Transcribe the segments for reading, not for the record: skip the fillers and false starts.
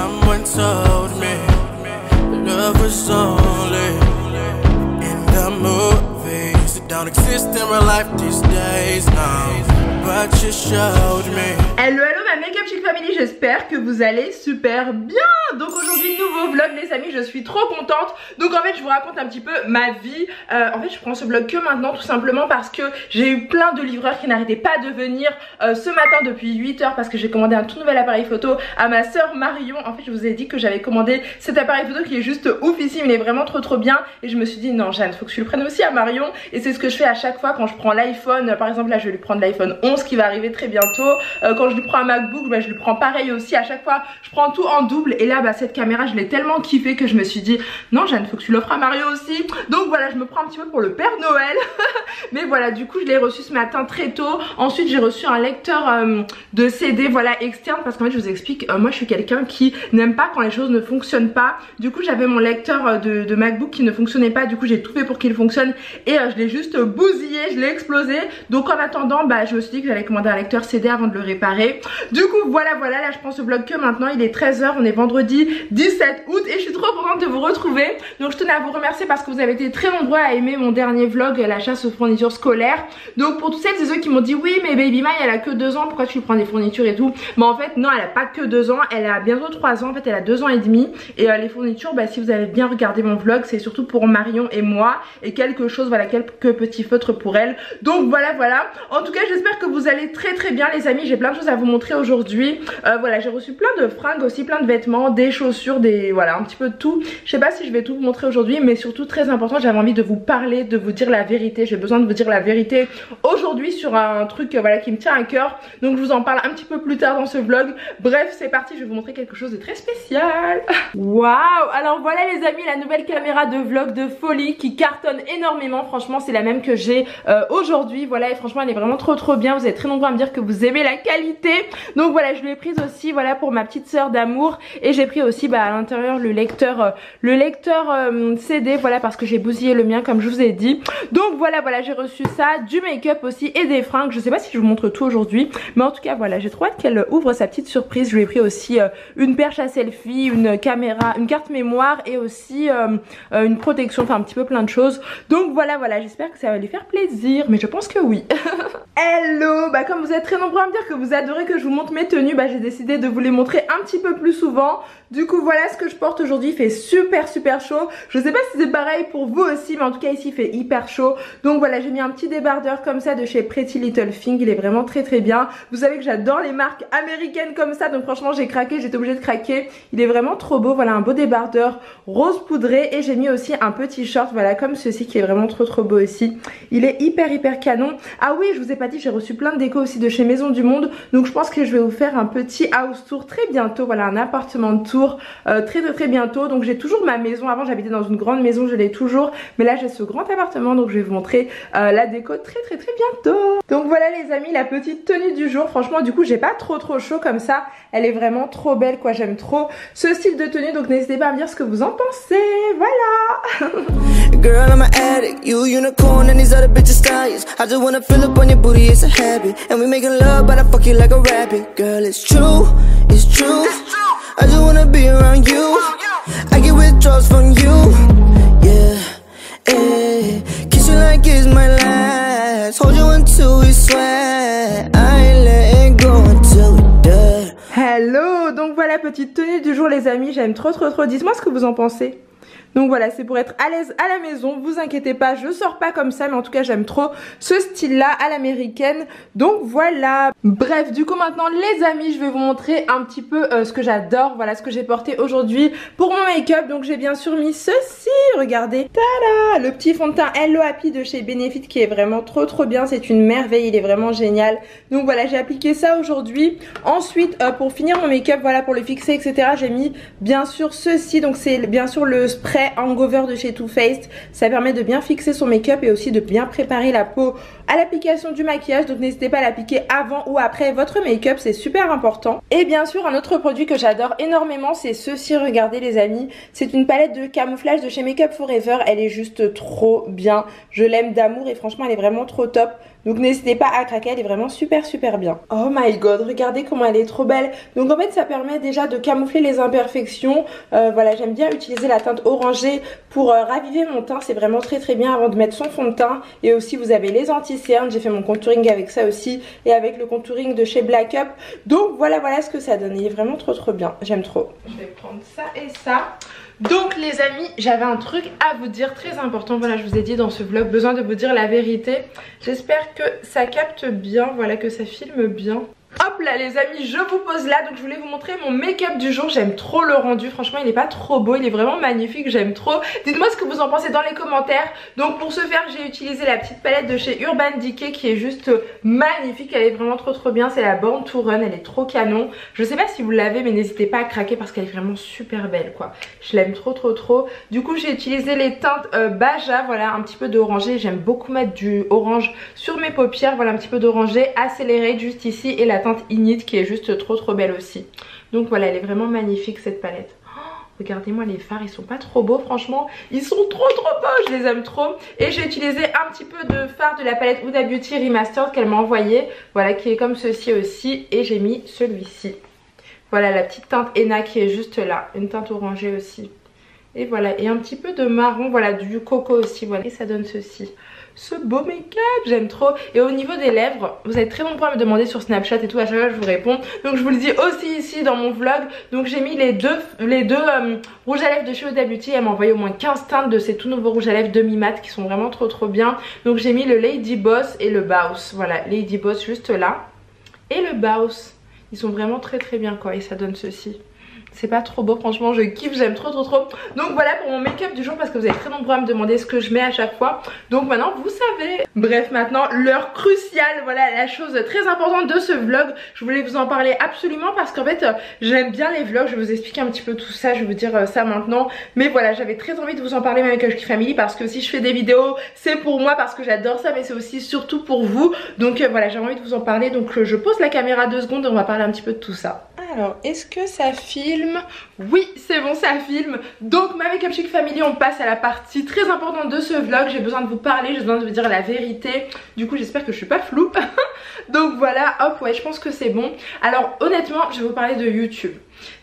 Someone told me love was only in the movies. It don't exist in real life these days, no. But you showed me. Hello, hello ma Make-up Chic Family, j'espère que vous allez super bien. Donc aujourd'hui nouveau vlog les amis, je suis trop contente. Donc en fait je vous raconte un petit peu ma vie. En fait je prends ce vlog que maintenant tout simplement parce que j'ai eu plein de livreurs qui n'arrêtaient pas de venir ce matin depuis 8 h parce que j'ai commandé un tout nouvel appareil photo à ma soeur Marion. En fait je vous ai dit que j'avais commandé cet appareil photo qui est juste oufissime, il est vraiment trop bien. Et je me suis dit non Jeanne, faut que tu le prennes aussi à Marion. Et c'est ce que je fais à chaque fois quand je prends l'iPhone. Par exemple là je vais lui prendre l'iPhone 11 qui va arriver très bientôt. Quand je lui prends un MacBook, bah, je lui prends pareil aussi. À chaque fois je prends tout en double. Et là bah, cette caméra je l'ai tellement kiffé que je me suis dit non Jeanne, faut que tu l'offres à Mario aussi. Donc voilà, je me prends un petit peu pour le Père Noël. Mais voilà, du coup je l'ai reçu ce matin très tôt. Ensuite j'ai reçu un lecteur de CD voilà externe parce qu'en fait je vous explique, moi je suis quelqu'un qui n'aime pas quand les choses ne fonctionnent pas. Du coup j'avais mon lecteur de MacBook qui ne fonctionnait pas. Du coup j'ai tout fait pour qu'il fonctionne et je l'ai juste bousillé, je l'ai explosé. Donc en attendant bah, je me suis dit que j'allais commander un lecteur CD avant de le réparer. Du coup voilà, là je prends ce vlog que maintenant. Il est 13 h, on est vendredi 17 août et je suis trop contente de vous retrouver. Donc je tenais à vous remercier parce que vous avez été très nombreux à aimer mon dernier vlog, la chasse aux fournitures scolaires. Donc pour toutes celles et ceux qui m'ont dit oui mais Baby Mai elle a que 2 ans, pourquoi tu lui prends des fournitures et tout. Mais en fait non, elle a pas que 2 ans, elle a bientôt 3 ans, en fait elle a 2 ans et demi. Et les fournitures bah, si vous avez bien regardé mon vlog, c'est surtout pour Marion et moi. Et quelque chose, voilà, quelques petits feutres pour elle. Donc voilà. En tout cas j'espère que vous allez très bien les amis. J'ai plein de choses à vous montrer aujourd'hui. Voilà, j'ai reçu plein de fringues aussi, plein de vêtements, des chaussures, voilà, un petit peu de tout. Je sais pas si je vais tout vous montrer aujourd'hui, mais surtout très important, j'avais envie de vous parler, de vous dire la vérité. J'ai besoin de vous dire la vérité aujourd'hui sur un truc voilà, qui me tient à cœur. Donc je vous en parle un petit peu plus tard dans ce vlog. Bref, c'est parti, je vais vous montrer quelque chose de très spécial. Waouh! Alors voilà les amis, la nouvelle caméra de vlog de folie qui cartonne énormément. Franchement c'est la même que j'ai aujourd'hui. Voilà, et franchement elle est vraiment trop bien. Vous êtes très nombreux à me dire que vous aimez la qualité. Donc voilà, je l'ai prise aussi voilà pour ma petite soeur d'amour. Et j'ai pris aussi bah, à l'intérieur le lecteur CD, voilà, parce que j'ai bousillé le mien comme je vous ai dit. Donc voilà, j'ai reçu ça, du make-up aussi et des fringues. Je sais pas si je vous montre tout aujourd'hui, mais en tout cas voilà, j'ai trop hâte qu'elle ouvre sa petite surprise. Je lui ai pris aussi une perche à selfie, une caméra, une carte mémoire et aussi une protection, enfin un petit peu plein de choses. Donc voilà, j'espère que ça va lui faire plaisir, mais je pense que oui. Hello, bah comme vous êtes très nombreux à me dire que vous adorez que je vous montre mes tenues, bah j'ai décidé de vous les montrer un petit peu plus souvent. Du coup voilà ce que je porte aujourd'hui, il fait super chaud. Je sais pas si c'est pareil pour vous aussi, mais en tout cas ici il fait hyper chaud. Donc voilà, j'ai mis un petit débardeur comme ça de chez Pretty Little Thing, il est vraiment très bien. Vous savez que j'adore les marques américaines comme ça, donc franchement j'ai craqué, j'étais obligée de craquer. Il est vraiment trop beau, voilà, un beau débardeur rose poudré. Et j'ai mis aussi un petit short, voilà, comme ceci qui est vraiment trop beau aussi. Il est hyper canon. Ah oui, je vous ai pas dit, j'ai reçu plein de déco aussi de chez Maison du Monde. Donc je pense que je vais vous faire un petit house tour très bientôt, voilà, un appartement de tour très bientôt. Donc j'ai toujours ma maison, avant j'habitais dans une grande maison, je l'ai toujours, mais là j'ai ce grand appartement, donc je vais vous montrer la déco très bientôt. Donc voilà les amis, la petite tenue du jour. Franchement du coup j'ai pas trop chaud comme ça, elle est vraiment trop belle quoi, j'aime trop ce style de tenue. Donc n'hésitez pas à me dire ce que vous en pensez. Voilà. Girl, I'm an addict, you a unicorn and these other bitches stallions. I just wanna fill up on your booty, it's a habit. And we making love, but I fuck you like a rabbit. Girl, it's true. I just wanna be around you. I get withdrawals from you. Yeah, kiss you like it's my last. Hold you until we sweat. I ain't letting go until we're dead. Hello, donc voilà, petite tenue du jour les amis, j'aime trop. Dites-moi ce que vous en pensez. Donc voilà, c'est pour être à l'aise à la maison, vous inquiétez pas, je sors pas comme ça, mais en tout cas j'aime trop ce style là à l'américaine. Donc voilà, bref, du coup maintenant les amis, je vais vous montrer un petit peu ce que j'adore, voilà ce que j'ai porté aujourd'hui pour mon make-up. Donc j'ai bien sûr mis ceci, regardez, tada, le petit fond de teint Hello Happy de chez Benefit qui est vraiment trop bien, c'est une merveille, il est vraiment génial. Donc voilà, j'ai appliqué ça aujourd'hui. Ensuite pour finir mon make-up, voilà, pour le fixer etc, j'ai mis bien sûr ceci, donc c'est bien sûr le spray spray hangover de chez Too Faced. Ça permet de bien fixer son make-up et aussi de bien préparer la peau à l'application du maquillage. Donc n'hésitez pas à l'appliquer avant ou après votre make-up, c'est super important. Et bien sûr, un autre produit que j'adore énormément, c'est ceci, regardez les amis. C'est une palette de camouflage de chez Makeup Forever. Elle est juste trop bien. Je l'aime d'amour et franchement, elle est vraiment trop top. Donc n'hésitez pas à craquer, elle est vraiment super bien. Oh my god, regardez comment elle est trop belle. Donc en fait ça permet déjà de camoufler les imperfections. Voilà, j'aime bien utiliser la teinte orangée pour raviver mon teint. C'est vraiment très bien avant de mettre son fond de teint. Et aussi vous avez les anti-cernes, j'ai fait mon contouring avec ça aussi. Et avec le contouring de chez Black Up. Donc voilà ce que ça donne, il est vraiment trop bien, j'aime trop. Je vais prendre ça et ça. Donc les amis, j'avais un truc à vous dire très important. Voilà, je vous ai dit dans ce vlog, besoin de vous dire la vérité. J'espère que ça capte bien, voilà, que ça filme bien. Hop là les amis, je vous pose là. Donc je voulais vous montrer mon make-up du jour. J'aime trop le rendu, franchement il est pas trop beau, il est vraiment magnifique, j'aime trop. Dites-moi ce que vous en pensez dans les commentaires. Donc pour ce faire j'ai utilisé la petite palette de chez Urban Decay qui est juste magnifique. Elle est vraiment trop bien, c'est la Born to Run, elle est trop canon. Je sais pas si vous l'avez mais n'hésitez pas à craquer parce qu'elle est vraiment super belle quoi. Je l'aime trop. Du coup j'ai utilisé les teintes Baja, voilà, un petit peu d'orangé. J'aime beaucoup mettre du orange sur mes paupières, voilà, un petit peu d'orangé, accéléré juste ici, et la teinte Init qui est juste trop belle aussi. Donc voilà, elle est vraiment magnifique cette palette. Oh, regardez-moi les fards, ils sont pas trop beaux franchement, ils sont trop beaux, je les aime trop. Et j'ai utilisé un petit peu de fard de la palette Huda Beauty Remastered qu'elle m'a envoyé, voilà, qui est comme ceci aussi, et j'ai mis celui-ci. Voilà la petite teinte Henna qui est juste là, une teinte orangée aussi. Et voilà, et un petit peu de marron, voilà, du coco aussi, voilà, et ça donne ceci. Ce beau make-up, j'aime trop. Et au niveau des lèvres, vous êtes très nombreux à me demander sur Snapchat et tout, à chaque fois je vous réponds. Donc je vous le dis aussi ici dans mon vlog. Donc j'ai mis les deux rouges à lèvres de chez Huda Beauty. Elle m'a envoyé au moins 15 teintes de ces tout nouveaux rouges à lèvres demi-mat qui sont vraiment trop bien. Donc j'ai mis le Lady Boss et le Boss. Voilà, Lady Boss juste là. Et le Boss. Ils sont vraiment très bien quoi, et ça donne ceci. C'est pas trop beau, franchement je kiffe, j'aime trop. Donc voilà pour mon make-up du jour, parce que vous êtes très nombreux à me demander ce que je mets à chaque fois. Donc maintenant vous savez. Bref, maintenant l'heure cruciale, voilà la chose très importante de ce vlog. Je voulais vous en parler absolument parce qu'en fait j'aime bien les vlogs. Je vais vous expliquer un petit peu tout ça, je vais vous dire ça maintenant. Mais voilà, j'avais très envie de vous en parler même avec Kiffe Family, parce que si je fais des vidéos c'est pour moi, parce que j'adore ça, mais c'est aussi surtout pour vous. Donc voilà, j'ai envie de vous en parler. Donc je pose la caméra 2 secondes et on va parler un petit peu de tout ça. Alors, est-ce que ça filme? Oui, c'est bon, ça filme. Donc, ma Makeup Chic Family, on passe à la partie très importante de ce vlog. J'ai besoin de vous parler, j'ai besoin de vous dire la vérité. Du coup, j'espère que je suis pas floue. Donc voilà, hop, ouais, je pense que c'est bon. Alors, honnêtement, je vais vous parler de YouTube.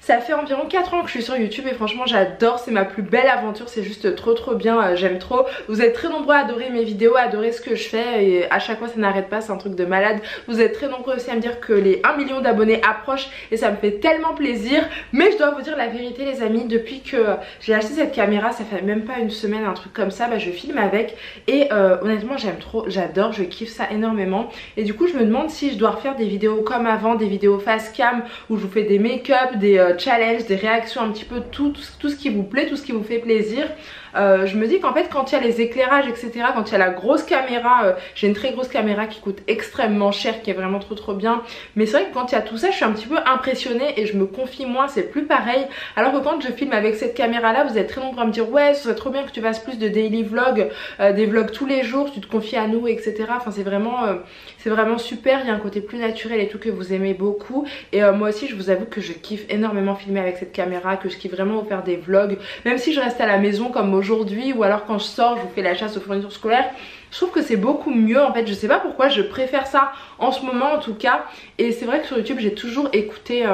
Ça fait environ 4 ans que je suis sur YouTube et franchement j'adore, c'est ma plus belle aventure, c'est juste trop bien, j'aime trop. Vous êtes très nombreux à adorer mes vidéos, à adorer ce que je fais, et à chaque fois ça n'arrête pas, c'est un truc de malade. Vous êtes très nombreux aussi à me dire que les 1 million d'abonnés approchent et ça me fait tellement plaisir. Mais je dois vous dire la vérité les amis, depuis que j'ai acheté cette caméra, ça fait même pas une semaine, un truc comme ça, bah, je filme avec et honnêtement j'aime trop, j'adore, je kiffe ça énormément. Et du coup je me demande si je dois refaire des vidéos comme avant, des vidéos face cam où je vous fais des make-up, des challenges, des réactions, un petit peu tout ce qui vous plaît, tout ce qui vous fait plaisir. Je me dis qu'en fait quand il y a les éclairages etc, quand il y a la grosse caméra, j'ai une très grosse caméra qui coûte extrêmement cher, qui est vraiment trop bien, mais c'est vrai que quand il y a tout ça je suis un petit peu impressionnée et je me confie moins, c'est plus pareil. Alors que quand je filme avec cette caméra là, vous êtes très nombreux à me dire ouais ce serait trop bien que tu fasses plus de daily vlogs, des vlogs tous les jours, tu te confies à nous etc. Enfin c'est vraiment super, il y a un côté plus naturel et tout que vous aimez beaucoup. Et moi aussi je vous avoue que je kiffe énormément filmer avec cette caméra, que je kiffe vraiment vous faire des vlogs, même si je reste à la maison comme aujourd'hui, ou alors quand je sors je vous fais la chasse aux fournitures scolaires. Je trouve que c'est beaucoup mieux en fait, je sais pas pourquoi, je préfère ça en ce moment en tout cas. Et c'est vrai que sur YouTube j'ai toujours écouté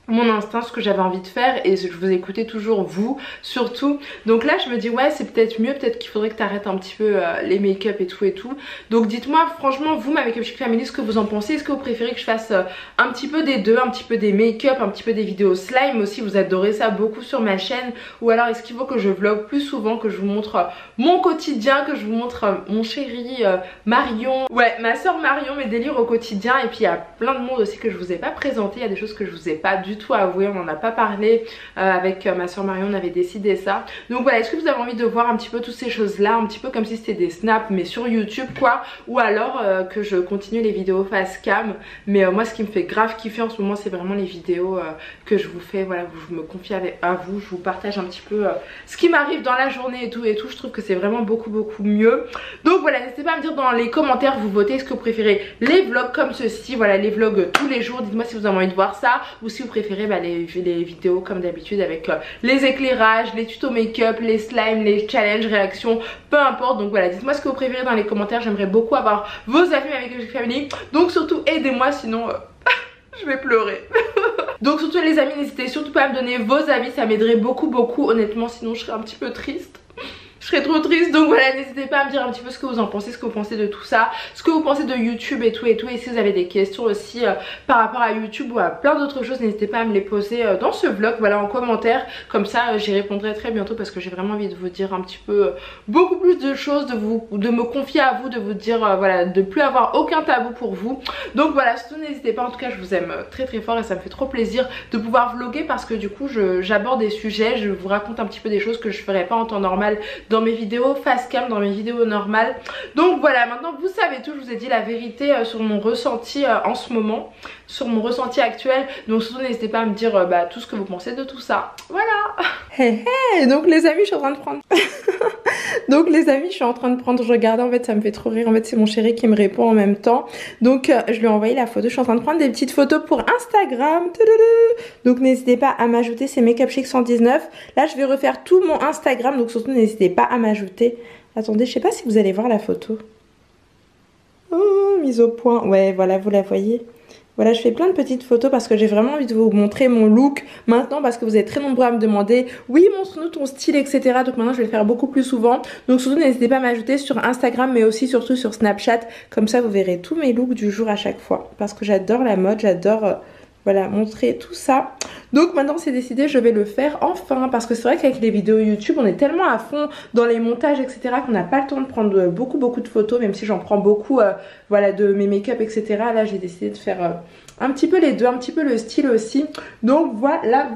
mon instinct, ce que j'avais envie de faire, et je vous écoutais toujours vous surtout. Donc là je me dis ouais c'est peut-être mieux, peut-être qu'il faudrait que tu arrêtes un petit peu les make-up et tout. Donc dites-moi franchement vous ma Makeup Chic Family ce que vous en pensez. Est-ce que vous préférez que je fasse un petit peu des deux, un petit peu des make-up, un petit peu des vidéos slime aussi, vous adorez ça beaucoup sur ma chaîne, ou alors est-ce qu'il faut que je vlog plus souvent, que je vous montre mon quotidien, que je vous montre mon chéri Marion, ouais ma soeur Marion, mes délires au quotidien. Et puis il y a plein de monde aussi que je vous ai pas présenté, il y a des choses que je vous ai pas du du tout avoué, on n'en a pas parlé avec ma soeur Marion, on avait décidé ça. Donc voilà, est-ce que vous avez envie de voir un petit peu toutes ces choses là, un petit peu comme si c'était des snaps mais sur YouTube quoi, ou alors que je continue les vidéos face cam. Mais moi ce qui me fait grave kiffer en ce moment c'est vraiment les vidéos que je vous fais, voilà, où je me confie à vous, je vous partage un petit peu ce qui m'arrive dans la journée et tout, je trouve que c'est vraiment beaucoup mieux. Donc voilà, n'hésitez pas à me dire dans les commentaires, vous votez, est-ce que vous préférez les vlogs comme ceci, voilà, les vlogs tous les jours, dites-moi si vous avez envie de voir ça, ou si vous préférez les vidéos comme d'habitude avec les éclairages, les tutos make-up, les slimes, les challenges, réactions, peu importe. Donc voilà, dites-moi ce que vous préférez dans les commentaires, j'aimerais beaucoup avoir vos avis avec Magic Family. Donc surtout aidez-moi, sinon je vais pleurer. Donc surtout les amis, n'hésitez surtout pas à me donner vos avis, ça m'aiderait beaucoup honnêtement, sinon je serais un petit peu triste. Je serais trop triste, donc voilà, n'hésitez pas à me dire un petit peu ce que vous en pensez, ce que vous pensez de tout ça, ce que vous pensez de YouTube et tout, et si vous avez des questions aussi par rapport à YouTube ou à plein d'autres choses, n'hésitez pas à me les poser dans ce vlog, voilà, en commentaire, comme ça j'y répondrai très bientôt parce que j'ai vraiment envie de vous dire un petit peu beaucoup plus de choses, de me confier à vous, de vous dire voilà, de plus avoir aucun tabou pour vous. Donc voilà, surtout n'hésitez pas, en tout cas je vous aime très fort et ça me fait trop plaisir de pouvoir vlogger parce que du coup j'aborde des sujets, je vous raconte un petit peu des choses que je ferais pas en temps normal dans mes vidéos face cam, dans mes vidéos normales. Donc voilà, maintenant vous savez tout, je vous ai dit la vérité sur mon ressenti en ce moment, sur mon ressenti actuel. Donc surtout n'hésitez pas à me dire tout ce que vous pensez de tout ça. Voilà. Hey, donc les amis, je suis en train de prendre donc les amis, je suis en train de prendre, je regardais, en fait ça me fait trop rire, en fait c'est mon chéri qui me répond en même temps. Donc je lui ai envoyé la photo, je suis en train de prendre des petites photos pour Instagram. Donc n'hésitez pas à m'ajouter, c'est Makeup Chic 119. Là je vais refaire tout mon Instagram, donc surtout n'hésitez pas à m'ajouter. Attendez, je sais pas si vous allez voir la photo. Oh, mise au point, ouais voilà, vous la voyez. Voilà, je fais plein de petites photos parce que j'ai vraiment envie de vous montrer mon look maintenant, parce que vous êtes très nombreux à me demander oui montre-nous ton style etc. Donc maintenant je vais le faire beaucoup plus souvent. Donc surtout n'hésitez pas à m'ajouter sur Instagram mais aussi surtout sur Snapchat. Comme ça vous verrez tous mes looks du jour à chaque fois. Parce que j'adore la mode, j'adore voilà, montrer tout ça. Donc maintenant c'est décidé, je vais le faire enfin. Parce que c'est vrai qu'avec les vidéos YouTube on est tellement à fond dans les montages etc. qu'on n'a pas le temps de prendre beaucoup de photos. Même si j'en prends beaucoup voilà, de mes make-up etc. Là j'ai décidé de faire un petit peu les deux, un petit peu le style aussi. Donc voilà,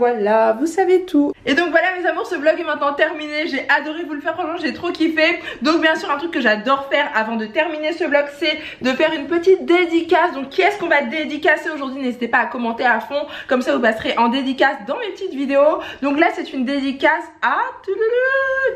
vous savez tout. Et donc voilà mes amours, ce vlog est maintenant terminé. J'ai adoré vous le faire, franchement j'ai trop kiffé. Donc bien sûr un truc que j'adore faire avant de terminer ce vlog, c'est de faire une petite dédicace. Donc qui est-ce qu'on va dédicacer aujourd'hui? N'hésitez pas à commenter à fond, comme ça vous passerez en dédicace dans mes petites vidéos. Donc là c'est une dédicace à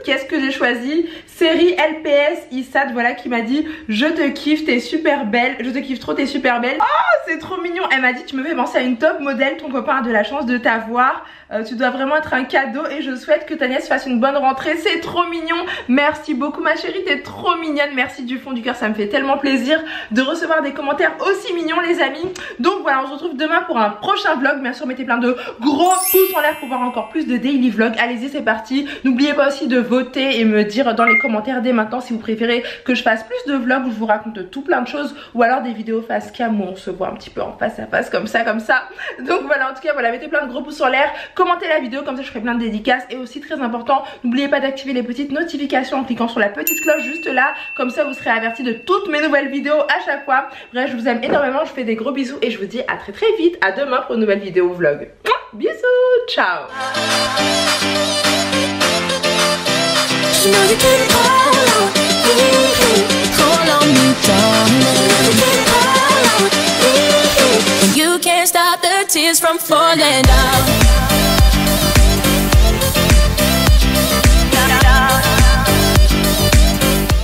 qu'est-ce que j'ai choisi? Série LPS Issat, voilà, qui m'a dit je te kiffe, t'es super belle, je te kiffe trop, t'es super belle. Oh c'est trop mignon. Elle m'a dit tu me fais penser à une top modèle, ton copain a de la chance de t'avoir, tu dois vraiment être un cadeau et je souhaite que ta nièce fasse une bonne rentrée. C'est trop mignon, merci beaucoup ma chérie, t'es trop mignonne, merci du fond du cœur, ça me fait tellement plaisir de recevoir des commentaires aussi mignons les amis. Donc voilà, on se retrouve demain pour un prochain vlog. Bien sûr mettez plein de gros pouces en l'air pour voir encore plus de daily vlog. Allez-y c'est parti, n'oubliez pas aussi de voter et me dire dans les commentaires dès maintenant si vous préférez que je fasse plus de vlogs où je vous raconte tout plein de choses, ou alors des vidéos face cam où on se voit un petit peu en face à face comme ça. Donc voilà, en tout cas voilà, mettez plein de gros pouces en l'air, commentez la vidéo, comme ça je ferai plein de dédicaces. Et aussi très important, n'oubliez pas d'activer les petites notifications en cliquant sur la petite cloche juste là, comme ça vous serez avertis de toutes mes nouvelles vidéos à chaque fois. Bref, je vous aime énormément, je vous fais des gros bisous et je vous dis à très vite, à demain pour une nouvelle vidéo vlog. Bisous, ciao. You can't stop the tears from falling down.